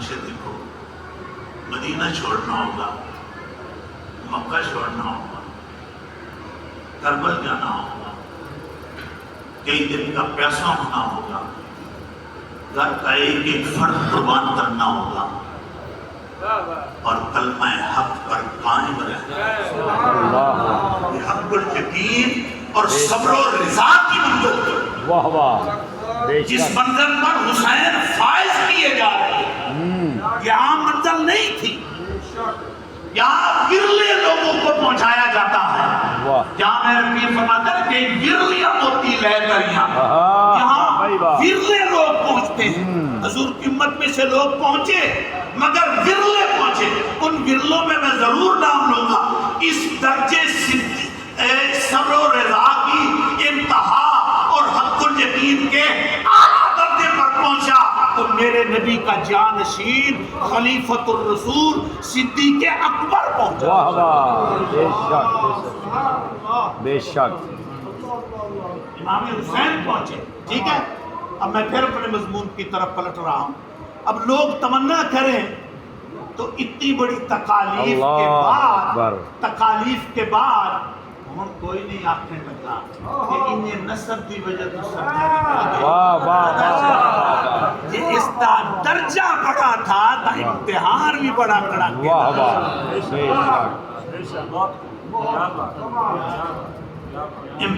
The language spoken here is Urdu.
سے دیکھو، مدینہ چھوڑنا ہوگا، مکہ چھوڑنا ہوگا، کربل جانا ہوگا، کئی دن کا پیسہ ہونا ہوگا، گھر کا ایک ایک فرد قربان کرنا ہوگا اور کلمہ حق پر قائم رہنا۔ یہ حق الیقین اور صبر و رضا کی منزل، واہ واہ، جس منزل پر حسین فائز کیے جا رہے ہیں، یہ عام منزل نہیں تھی۔ یہاں ورلے لوگوں کو پہنچایا جاتا ہے، جہاں میرے پیر فرماتا ہے کہ ورلیاں ہوتی لے کر یہاں ورلے لوگ پہنچتے ہیں۔ حضور کی امت میں سے لوگ پہنچے مگر ورلے پہنچے، ان ورلوں میں ضرور نام لوں گا۔ اس درجے صبر و رضا کی انتہا اور حق الیقین کے اعلیٰ درجے پر پہنچا تو میرے نبی کا جانشین خلیفۃ الرسول صدیق اکبر پہنچا۔ واہ واہ، بے شک بے شک۔ امام حسین پہنچے، ٹھیک ہے۔ اب میں پھر اپنے مضمون کی طرف پلٹ رہا ہوں۔ اب لوگ تمنا کریں تو اتنی بڑی تکالیف کے بعد ہم کوئی نہیں آخنے لگا کہ انہیں نسب دی وجہ تو سرداری یہ اس کا درجہ بڑا تھا تا امتحان بھی بڑا کڑا کیا۔